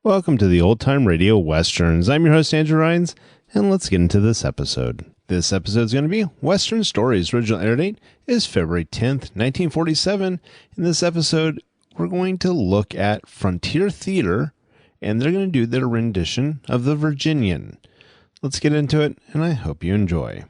Welcome to the Old Time Radio Westerns. I'm your host, Andrew Rhynes, and let's get into this episode. This episode is going to be Western Stories. Original air date is February 10th, 1947. In this episode, we're going to look at Frontier Theater, and they're going to do their rendition of the Virginian. Let's get into it, and I hope you enjoy.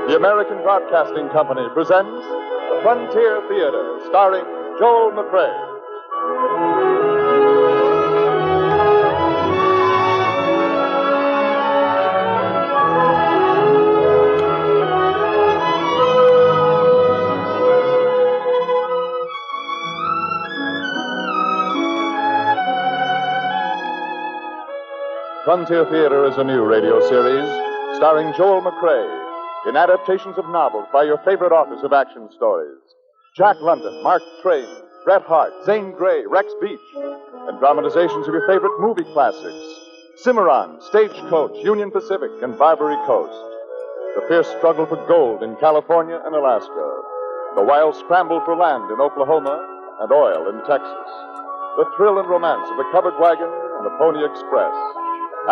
The American Broadcasting Company presents The Frontier Theater, starring Joel McCrea. Frontier Theater is a new radio series starring Joel McCrea in adaptations of novels by your favorite authors of action stories. Jack London, Mark Twain, Bret Hart, Zane Grey, Rex Beach, and dramatizations of your favorite movie classics. Cimarron, Stagecoach, Union Pacific, and Barbary Coast. The fierce struggle for gold in California and Alaska. The wild scramble for land in Oklahoma and oil in Texas. The thrill and romance of the covered wagon and the Pony Express.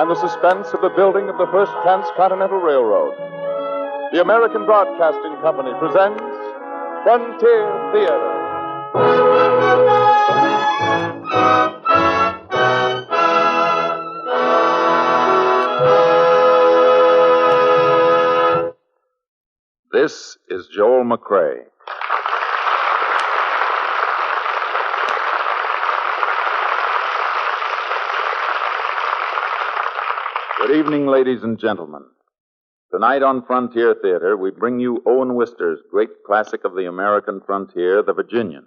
And the suspense of the building of the first transcontinental railroad. The American Broadcasting Company presents Frontier Theater. This is Joel McCrea. Good evening, ladies and gentlemen. Tonight on Frontier Theater, we bring you Owen Wister's great classic of the American frontier, The Virginian.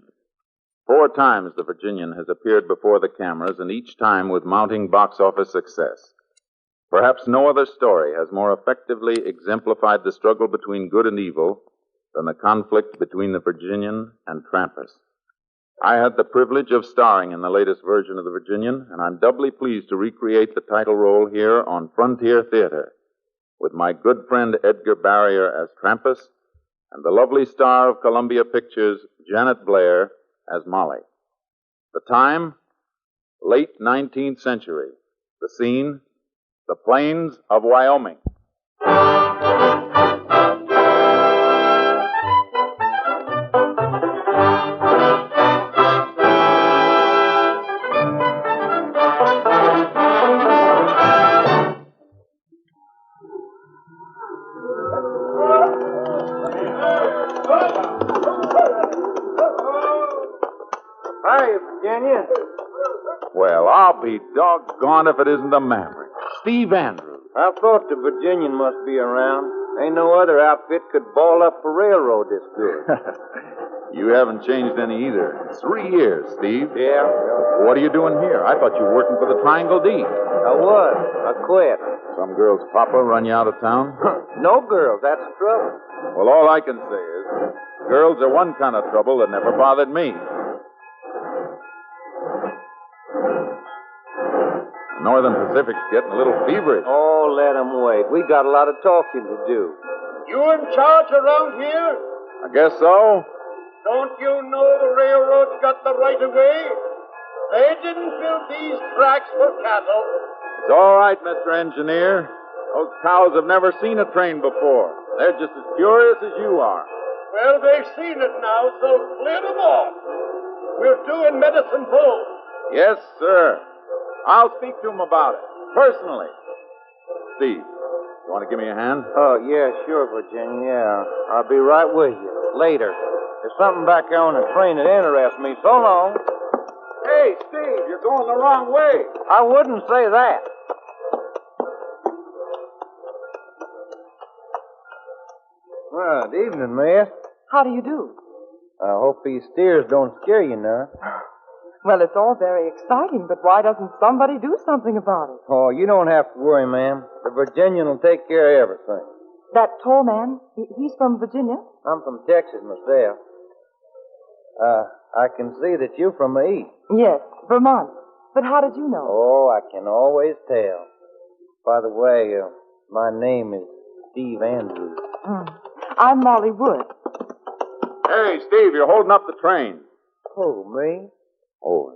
4 times The Virginian has appeared before the cameras, and each time with mounting box office success. Perhaps no other story has more effectively exemplified the struggle between good and evil than the conflict between the Virginian and Trampas. I had the privilege of starring in the latest version of The Virginian, and I'm doubly pleased to recreate the title role here on Frontier Theater, with my good friend Edgar Barrier as Trampas, and the lovely star of Columbia Pictures, Janet Blair, as Molly. The time, late 19th century. The scene, the plains of Wyoming. Well, I'll be doggone if it isn't the Maverick. Steve Andrews. I thought the Virginian must be around. Ain't no other outfit could ball up a railroad this good. You haven't changed any either. 3 years, Steve. Yeah? What are you doing here? I thought you were working for the Triangle D. I was. I quit. Some girl's papa run you out of town? No girls. That's the trouble. Well, all I can say is, girls are one kind of trouble that never bothered me. Northern Pacific's getting a little feverish. Oh, let 'em wait. We got a lot of talking to do. You in charge around here? I guess so. Don't you know the railroad's got the right of way? They didn't build these tracks for cattle. It's all right, Mr. Engineer. Those cows have never seen a train before. They're just as curious as you are. Well, they've seen it now, so clear them off. We're due in Medicine Bow. Yes, sir. I'll speak to him about it, personally. Steve, you want to give me a hand? Oh, yeah, sure, Virginia. Yeah. I'll be right with you. Later. There's something back there on the train that interests me. So long. Hey, Steve, you're going the wrong way. I wouldn't say that. Well, good evening, miss. How do you do? I hope these steers don't scare you none. Well, it's all very exciting, but why doesn't somebody do something about it? Oh, you don't have to worry, ma'am. The Virginian will take care of everything. That tall man, he's from Virginia? I'm from Texas myself. I can see that you're from the East. Yes, Vermont. But how did you know? Oh, I can always tell. By the way, my name is Steve Andrews. I'm Molly Wood. Hey, Steve, you're holding up the train. Who, me? Oh,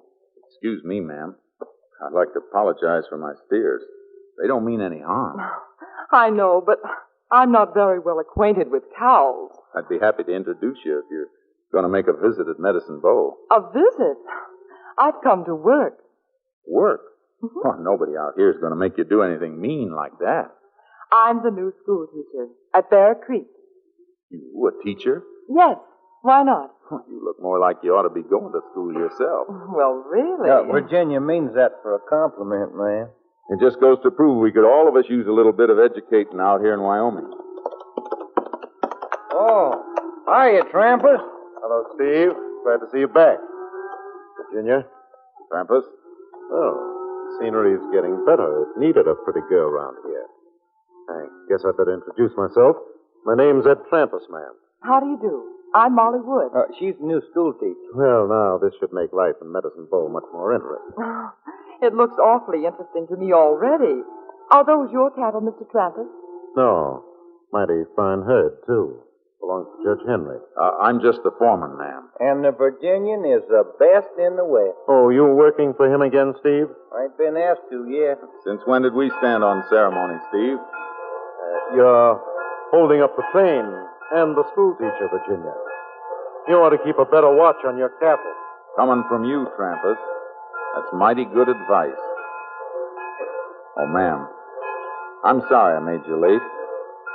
excuse me, ma'am. I'd like to apologize for my steers. They don't mean any harm. I know, but I'm not very well acquainted with cows. I'd be happy to introduce you if you're going to make a visit at Medicine Bow. A visit? I've come to work. Work? Oh, nobody out here is going to make you do anything mean like that. I'm the new school teacher at Bear Creek. You, a teacher? Yes, why not? You look more like you ought to be going to school yourself. Well, really? Virginia means that for a compliment, man. It just goes to prove we could all of us use a little bit of educating out here in Wyoming. Oh, hiya, Trampus. Hello, Steve. Glad to see you back. Virginia? Trampus? Oh, scenery is getting better. It needed a pretty girl around here. I guess I'd better introduce myself. My name's Ed Trampus, ma'am. How do you do? I'm Molly Wood. She's the new school teacher. Well, now, this should make life in Medicine Bow much more interesting. It looks awfully interesting to me already. Are those your cattle, Mr. Trampus? No. Mighty fine herd, too. Belongs to Judge Henry. I'm just the foreman, ma'am. And the Virginian is the best in the West. Oh, you working for him again, Steve? I ain't been asked to yet. Since when did we stand on ceremony, Steve? You're holding up the train and the school teacher, Virginia. You ought to keep a better watch on your cattle. Coming from you, Trampus. That's mighty good advice. Oh, ma'am. I'm sorry I made you late.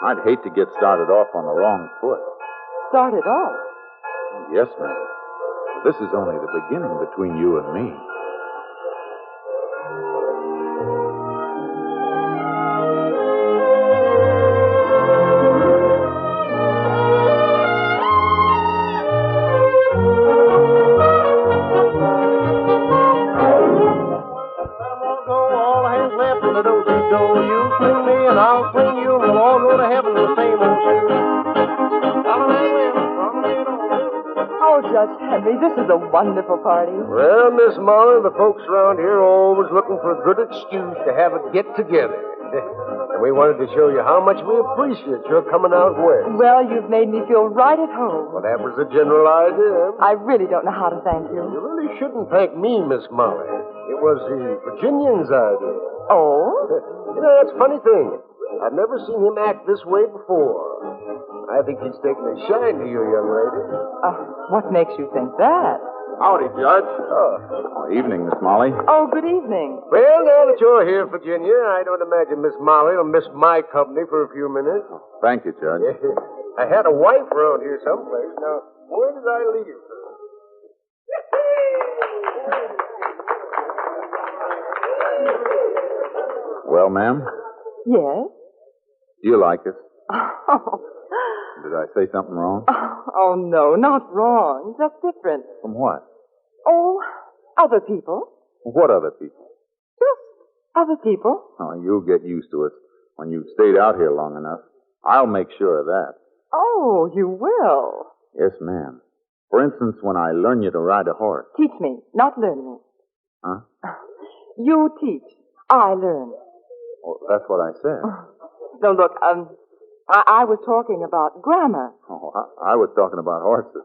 I'd hate to get started off on the wrong foot. Started off? Yes, ma'am. This is only the beginning between you and me. Judge Henry, this is a wonderful party. Well, Miss Molly, the folks around here are always looking for a good excuse to have a get-together. And we wanted to show you how much we appreciate your coming out west. Well, you've made me feel right at home. Well, that was the general idea. I really don't know how to thank you. You really shouldn't thank me, Miss Molly. It was the Virginian's idea. Oh? You know, that's a funny thing. I've never seen him act this way before. I think he's taken a shine to you, young lady. What makes you think that? Howdy, Judge. Evening, Miss Molly. Oh, good evening. Well, now that you're here, Virginia, I don't imagine Miss Molly will miss my company for a few minutes. Thank you, Judge. I had a wife around here someplace. Now, where did I leave her? Well, ma'am, Yes? do you like us? Oh. Did I say something wrong? Oh, no, not wrong. Just different. From what? Oh, other people. What other people? Just other people. Oh, you'll get used to it when you've stayed out here long enough. I'll make sure of that. Oh, you will. Yes, ma'am. For instance, when I learn you to ride a horse. Teach me, not learn me. Huh? You teach. I learn. Oh, that's what I said. No, look, I was talking about grammar. Oh, I was talking about horses.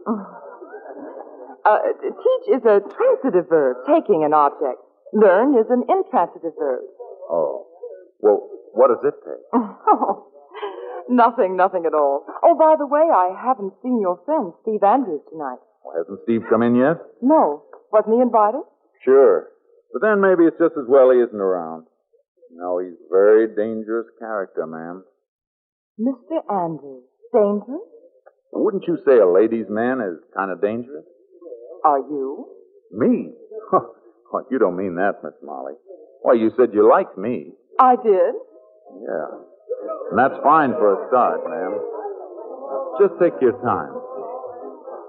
Teach is a transitive verb, taking an object. Learn is an intransitive verb. Oh. Well, what does it take? Oh, nothing at all. Oh, by the way, I haven't seen your friend, Steve Andrews, tonight. Well, hasn't Steve come in yet? No. Wasn't he invited? Sure. But then maybe it's just as well he isn't around. No, he's a very dangerous character, ma'am. Mr. Andrews. Dangerous? Wouldn't you say a ladies' man is kind of dangerous? Are you? Me? Oh, you don't mean that, Miss Molly. Why, you said you liked me. I did? Yeah. And that's fine for a start, ma'am. Just take your time.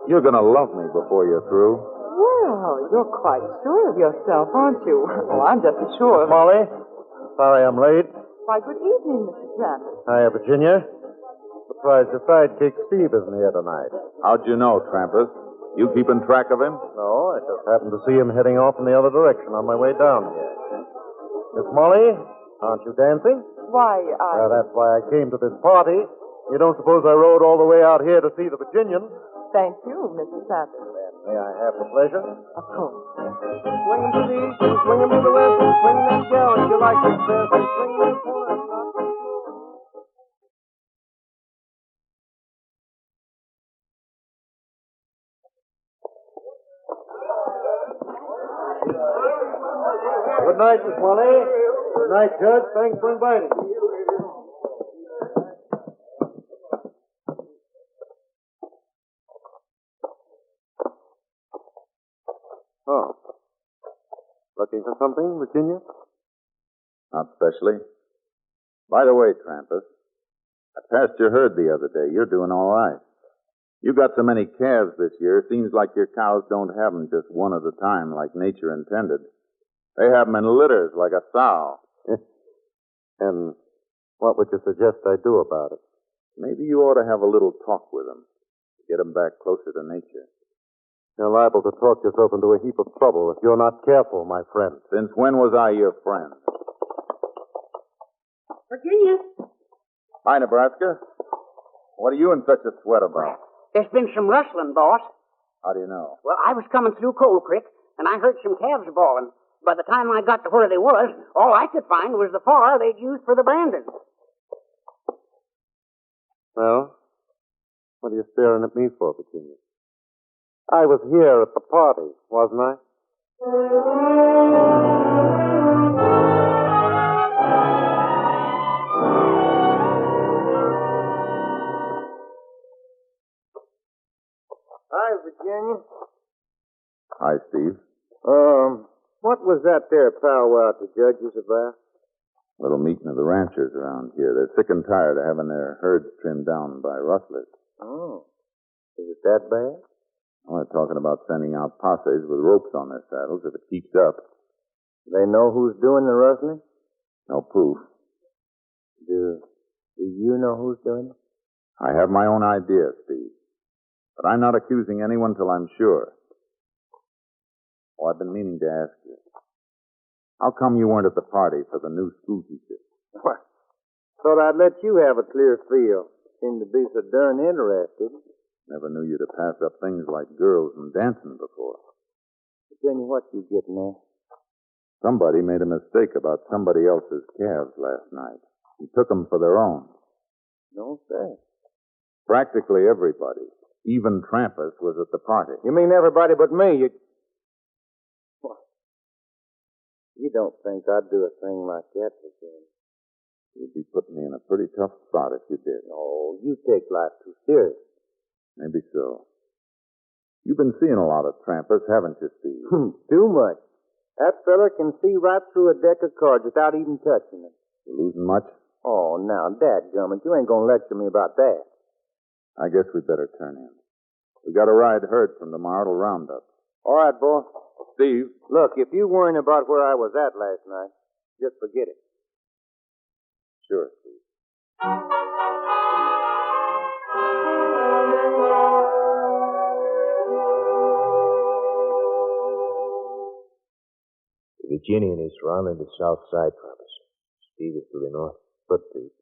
You're going to love me before you're through. Well, you're quite sure of yourself, aren't you? Oh, I'm just as sure. Molly, sorry I'm late. Why, good evening, Mr. Trampus. Hiya, Virginia. Surprised your sidekick Steve isn't here tonight. How'd you know, Trampus? You keeping track of him? No, I just happened to see him heading off in the other direction on my way down here. Miss Molly, aren't you dancing? Why, That's why I came to this party. You don't suppose I rode all the way out here to see the Virginian? Thank you, Mr. Sanders. May I have the pleasure? Of course. Swing 'em to the east and swing 'em to the west and swing that gal if you like it best and swing that corner. Good night, Miss Molly. Good night, Judge. Thanks for inviting me. Oh. Looking for something, Virginia? Not specially. By the way, Trampus, I passed your herd the other day. You're doing all right. You got so many calves this year, seems like your cows don't have them just one at a time like nature intended. They have them in litters like a sow. And what would you suggest I do about it? Maybe you ought to have a little talk with them. Get them back closer to nature. You're liable to talk yourself into a heap of trouble if you're not careful, my friend. Since when was I your friend? Virginia, Hi, Nebraska. What are you in such a sweat about? there's been some rustling, boss. How do you know? Well, I was coming through Coal Creek, and I heard some calves bawling. By the time I got to where they was, all I could find was the far they'd used for the branding. Well, what are you staring at me for, Virginia? I was here at the party, wasn't I? Hi, Virginia. Hi, Steve. What was that there powwow at the judge's about? Little meeting of the ranchers around here. They're sick and tired of having their herds trimmed down by rustlers. Oh. Is it that bad? Well, they're talking about sending out posses with ropes on their saddles if it keeps up. They know who's doing the rustling? No proof. Do you know who's doing it? I have my own idea, Steve. But I'm not accusing anyone till I'm sure. Oh, I've been meaning to ask you. How come you weren't at the party for the new schoolteacher? What? Thought I'd let you have a clear feel. Seem to be so darn interested. Never knew you to pass up things like girls and dancing before. Virginia, what you getting at? Somebody made a mistake about somebody else's calves last night. And took them for their own. No, sir. Practically everybody. Even Trampus was at the party. You mean everybody but me? What? You don't think I'd do a thing like that, Virginia? You'd be putting me in a pretty tough spot if you did. Oh, you take life too serious. Maybe so. You've been seeing a lot of Trampus, haven't you, Steve? Too much. That fella can see right through a deck of cards without even touching it. You losing much? Oh, now, dadgummit, you ain't gonna lecture me about that. I guess we'd better turn in. We got a ride herd from tomorrow till roundup. All right, boy. Steve? Look, if you worrying about where I was at last night, just forget it. Sure, Steve. The Virginian is surrounding the south side, Travis. Steve is to the north. Good, Steve.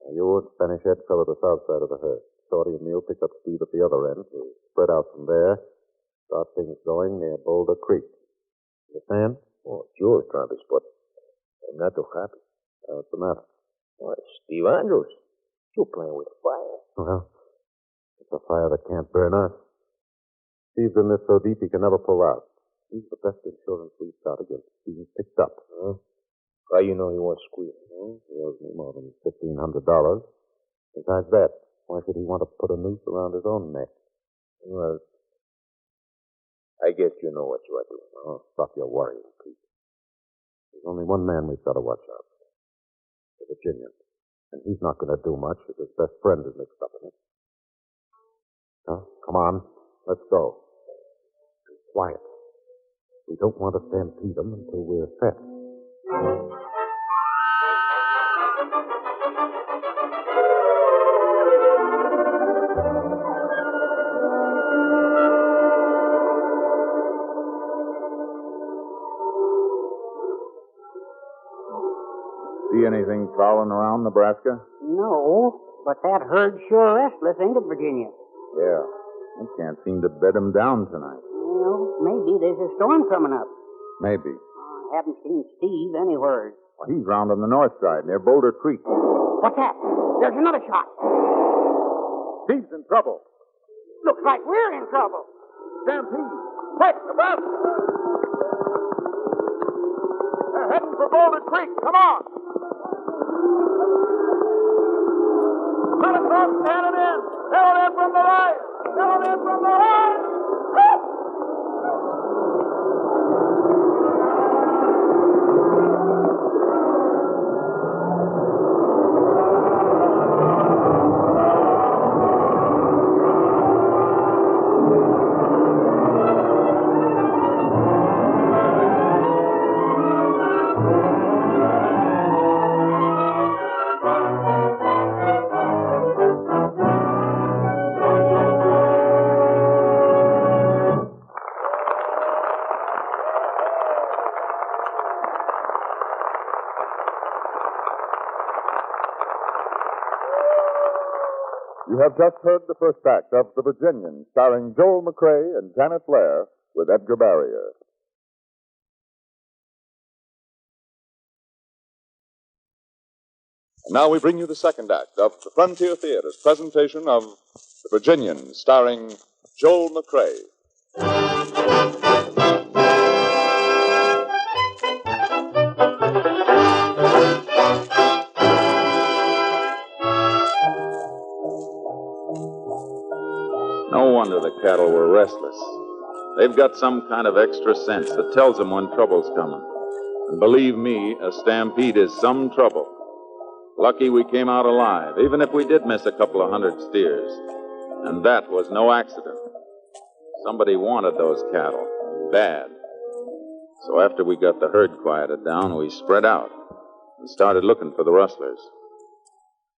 Now, you would finish that fellow to the south side of the herd. Shorty and you'll pick up Steve at the other end. We'll spread out from there. Start things going near Boulder Creek. Understand? Oh, sure, Travis, but I'm not too happy. What's the matter? Why, Steve Andrews, you're playing with fire. Well, it's a fire that can't burn us. Steve's in this so deep he can never pull out. He's the best insurance we've got against being picked up. Huh? How you know he won't squeal? He owes me more than $1,500. Besides that, why should he want to put a noose around his own neck? Well, I guess you know what you are doing. Oh, stop your worrying, Pete. There's only one man we've got to watch out. The Virginian. And he's not going to do much if his best friend is mixed up in it. Now, come on. Let's go. And quiet. We don't want to stampede them until we're set. See anything prowling around Nebraska? No. But that herd's sure restless, ain't it, Virginia? Yeah. I can't seem to bed him down tonight. Well, maybe there's a storm coming up. Maybe. I haven't seen Steve anywhere. Well, he's round on the north side near Boulder Creek. What's that? There's another shot. Steve's in trouble. Looks like we're in trouble. Stampede. Quick, the bus! They're heading for Boulder Creek. Come on! Let it come, stand it in. Held in from the right. Held in from the right. You have just heard the first act of The Virginian, starring Joel McCrea and Janet Blair, with Edgar Barrier. And now we bring you the second act of the Frontier Theater's presentation of The Virginian, starring Joel McCrea. No wonder the cattle were restless. They've got some kind of extra sense that tells them when trouble's coming. And believe me, a stampede is some trouble. Lucky we came out alive, even if we did miss a couple of hundred steers. And that was no accident. Somebody wanted those cattle. Bad. So after we got the herd quieted down, we spread out and started looking for the rustlers.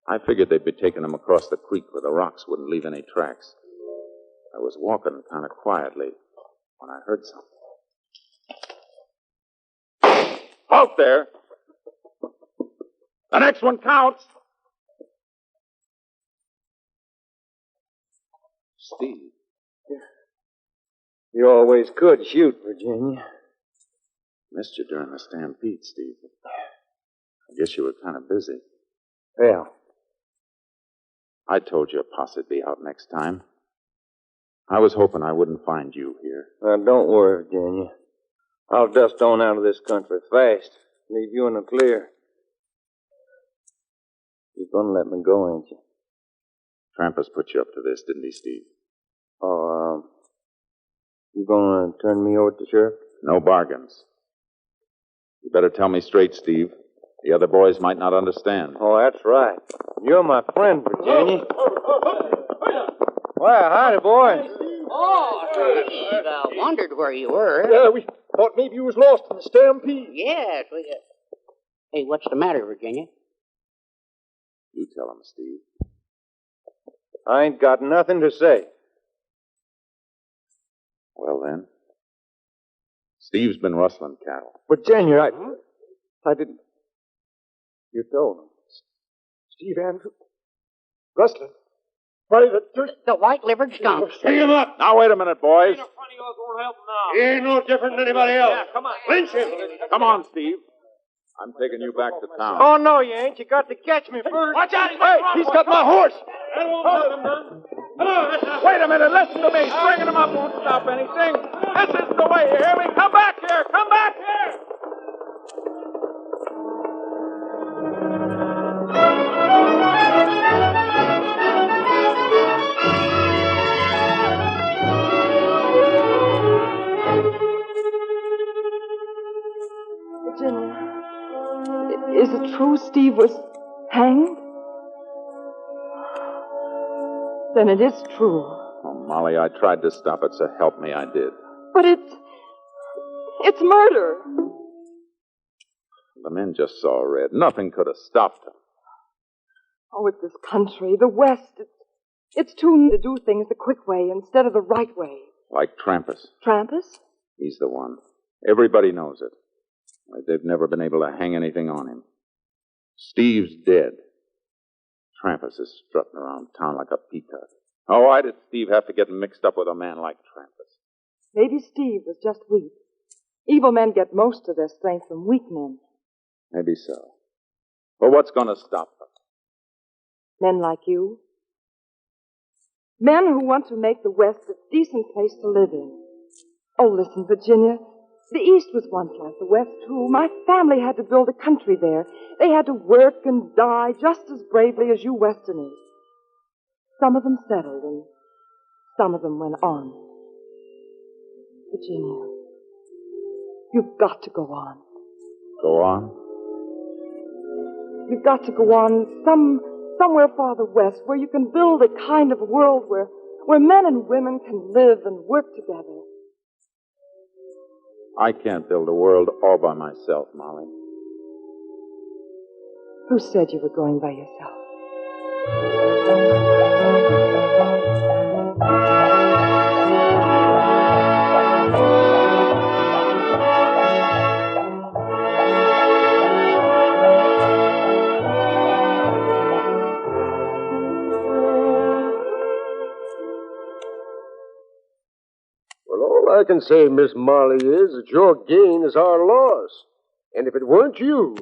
I figured they'd be taking them across the creek where the rocks wouldn't leave any tracks. I was walking kind of quietly when I heard something. Halt there! The next one counts! Steve. You always could shoot, Virginia. Missed you during the stampede, Steve. I guess you were kind of busy. Well, I told you a posse'd be out next time. I was hoping I wouldn't find you here. now don't worry, Virginia. I'll dust on out of this country fast. Leave you in the clear. You're gonna let me go, ain't you? Trampas put you up to this, didn't he, Steve? Oh, you gonna turn me over to the sheriff? No bargains. You better tell me straight, Steve. The other boys might not understand. Oh, that's right. You're my friend, Virginia. Well, howdy, boys. Oh, Steve, wondered where you were. Yeah, we thought maybe you was lost in the stampede. Yes, we... Hey, what's the matter, Virginia? You tell him, Steve. I ain't got nothing to say. Well, then. Steve's been rustling cattle. Virginia, I didn't. You told him. Steve Andrews. Rustling. Why, The white-livered skunk. Hang him up! Now, wait a minute, boys. He ain't no different than anybody else. Yeah, come on. Lynch him! Come on, Steve. I'm taking you back to town. Oh, no, you ain't. You got to catch me first. Watch out! Hey, he's got my horse! Wait a minute, listen to me. Stringing him up won't stop anything. This is the way, you hear me? Come back here! Come back here! Virginia, is it true Steve was hanged? Then it is true. Oh, Molly, I tried to stop it, so help me, I did. But it's murder. The men just saw red. Nothing could have stopped them. Oh, it's this country, the West. It's too new to do things the quick way instead of the right way. Like Trampas. Trampas? He's the one. Everybody knows it. They've never been able to hang anything on him. Steve's dead. Trampus is strutting around town like a peacock. Oh, why did Steve have to get mixed up with a man like Trampus? Maybe Steve was just weak. Evil men get most of their strength from weak men. Maybe so. But what's going to stop them? Men like you. Men who want to make the West a decent place to live in. Oh, listen, Virginia. The East was once like the West, too. My family had to build a country there. They had to work and die just as bravely as you Westerners. Some of them settled, and some of them went on. Virginia, you've got to go on. Go on? You've got to go on somewhere farther west where you can build a kind of world where men and women can live and work together. I can't build a world all by myself, Molly. Who said you were going by yourself? All I can say, Miss Molly, is that your gain is our loss. And if it weren't you,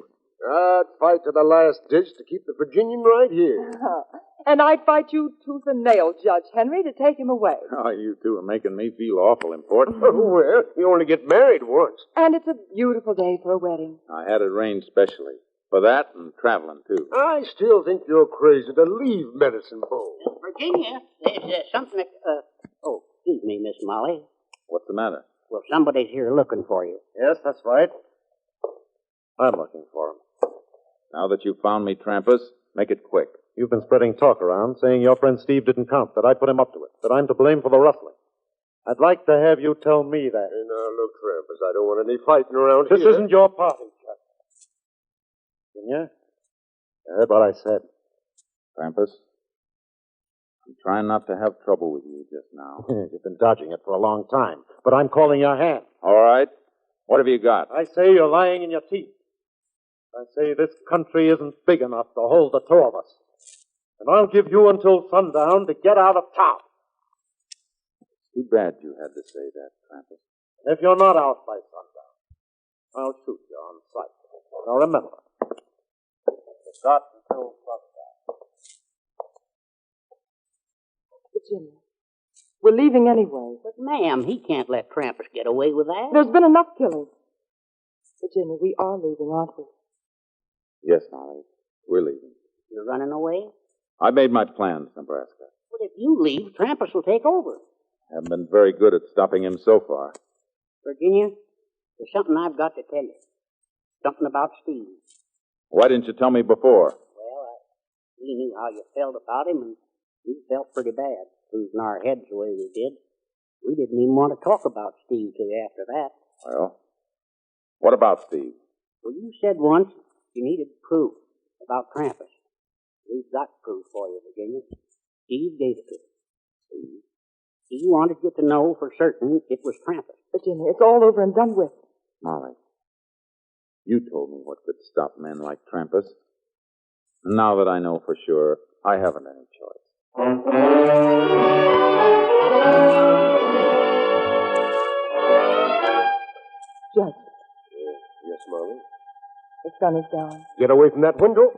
I'd fight to the last ditch to keep the Virginian right here. And I'd fight you tooth and nail, Judge Henry, to take him away. Oh, you two are making me feel awful important. Well, you only get married once. And it's a beautiful day for a wedding. I had it arranged specially. For that and traveling, too. I still think you're crazy to leave Medicine Bow. Virginia, there's something that... Oh, excuse me, Miss Molly. What's the matter? Well, somebody's here looking for you. Yes, that's right. I'm looking for him. Now that you've found me, Trampus, make it quick. You've been spreading talk around, saying your friend Steve didn't count, that I put him up to it, that I'm to blame for the rustling. I'd like to have you tell me that. Hey, now, look, Trampus, I don't want any fighting around here. This isn't your party, Chuck. Virginia, you heard what I said. Trampus, I'm trying not to have trouble with you just now. You've been dodging it for a long time, but I'm calling your hand. All right. What have you got? I say you're lying in your teeth. I say this country isn't big enough to hold the two of us. And I'll give you until sundown to get out of town. Too bad you had to say that, Trampus. If you're not out by sundown, I'll shoot you on sight. Now remember, you've got until sundown. Virginia, we're leaving anyway. But, ma'am, he can't let Trampus get away with that. There's been enough killing. Virginia, we are leaving, aren't we? Yes, Molly. We're leaving. You're running away? I made my plans, Nebraska. But if you leave, Trampus will take over. Haven't been very good at stopping him so far. Virginia, there's something I've got to tell you. Something about Steve. Why didn't you tell me before? Well, we knew how you felt about him, and we felt pretty bad, losing our heads the way we did. We didn't even want to talk about Steve to you after that. Well, what about Steve? Well, you said once you needed proof about Trampus. We've got proof for you, Virginia. Steve gave it to us. He wanted you to know for certain it was Trampus. Virginia, it's all over and done with. Molly, you told me what could stop men like Trampus. And now that I know for sure, I haven't any choice. Judge, Yes, Molly? the sun is down. Get away from that window.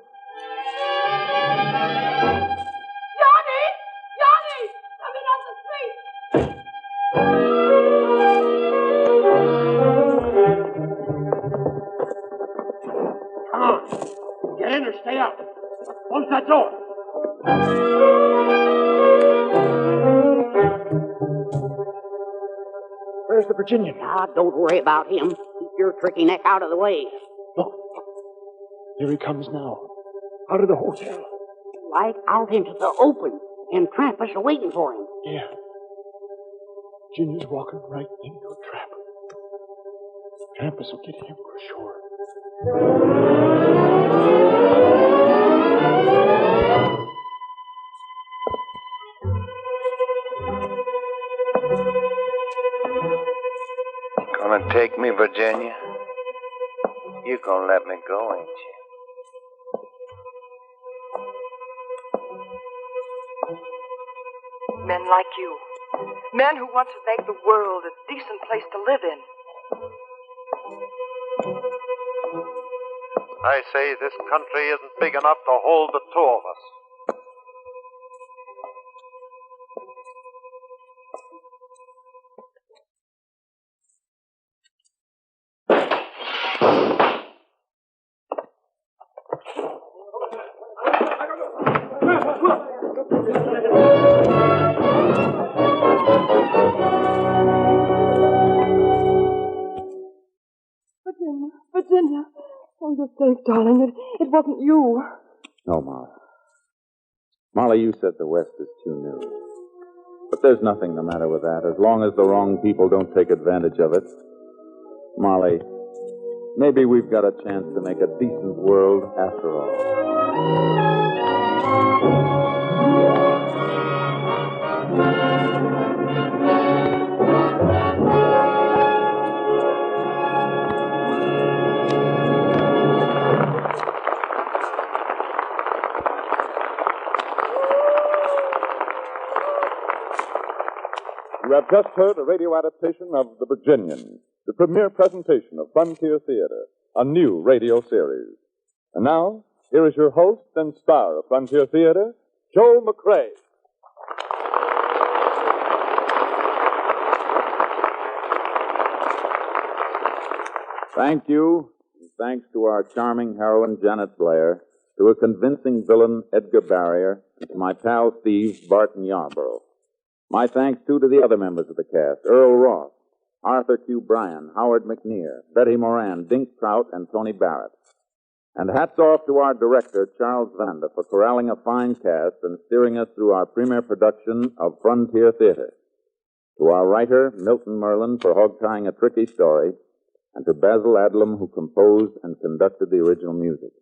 Johnny! Johnny! Coming on the street! Come on. Get in or stay out. Close that door. Where's the Virginian? Ah, don't worry about him. Keep your tricky neck out of the way. Look. Here he comes now. Out of the hotel. Right out into the open, and Trampus are waiting for him. Yeah. Virginia's walking right into a trap. Trampus will get him for sure. Gonna take me, Virginia? You gonna let me go, ain't you? men like you. Men who want to make the world a decent place to live in. I say this country isn't big enough to hold the two of us. Virginia. Oh, you're safe, darling. It wasn't you. No, Molly. Molly, you said the West is too new. But there's nothing the matter with that, as long as the wrong people don't take advantage of it. Molly, maybe we've got a chance to make a decent world after all. You have just heard a radio adaptation of The Virginian, the premiere presentation of Frontier Theater, a new radio series. And now, here is your host and star of Frontier Theater, Joel McCrea. Thank you, and thanks to our charming heroine, Janet Blair, to a convincing villain, Edgar Barrier, and to my pal Steve, Barton Yarborough. My thanks, too, to the other members of the cast, Earle Ross, Arthur Q. Bryan, Howard McNear, Betty Moran, Dink, Trout, and Tony Barrett. And hats off to our director, Charles Vanda, for corralling a fine cast and steering us through our premiere production of Frontier Theater. To our writer, Milton Merlin, for hog-tying a tricky story, and to Basil Adlam, who composed and conducted the original music.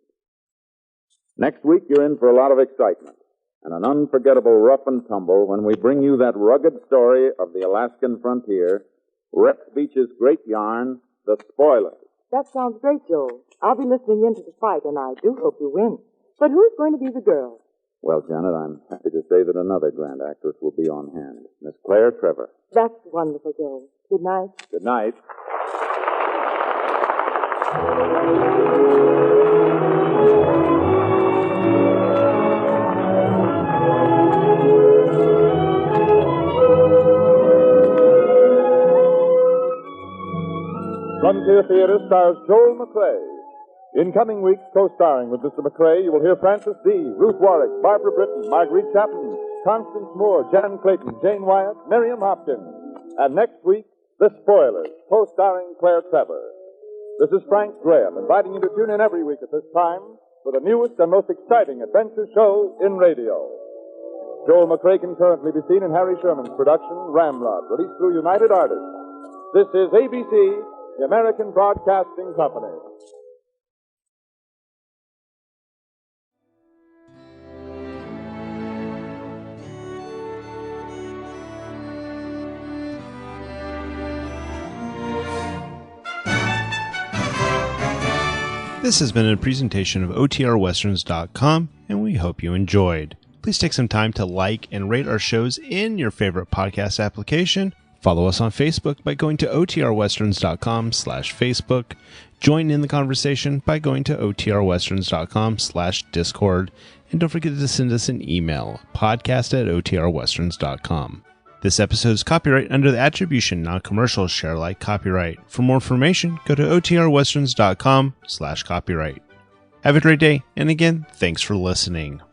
Next week, you're in for a lot of excitement and an unforgettable rough and tumble when we bring you that rugged story of the Alaskan frontier, Rex Beach's great yarn, The Spoilers. That sounds great, Joel. I'll be listening in to the fight, and I do hope you win. But who's going to be the girl? Well, Janet, I'm happy to say that another grand actress will be on hand, Miss Claire Trevor. That's wonderful, Joel. Good night. Good night. Frontier Theater stars Joel McCrea. In coming weeks, co-starring with Mr. McCrea, you will hear Francis Dee, Ruth Warwick, Barbara Britton, Marguerite Chapman, Constance Moore, Jan Clayton, Jane Wyatt, Miriam Hopkins. And next week, The Spoilers, co-starring Claire Trevor. This is Frank Graham, inviting you to tune in every week at this time for the newest and most exciting adventure show in radio. Joel McCrea can currently be seen in Harry Sherman's production, Ramrod, released through United Artists. This is ABC, the American Broadcasting Company. This has been a presentation of OTRWesterns.com, and we hope you enjoyed. Please take some time to like and rate our shows in your favorite podcast application. Follow us on Facebook by going to OTRWesterns.com/Facebook. Join in the conversation by going to OTRWesterns.com/Discord. And don't forget to send us an email, podcast@OTRWesterns.com. This episode is copyright under the attribution, non-commercial, share-alike copyright. For more information, go to OTRWesterns.com/copyright. Have a great day, and again, thanks for listening.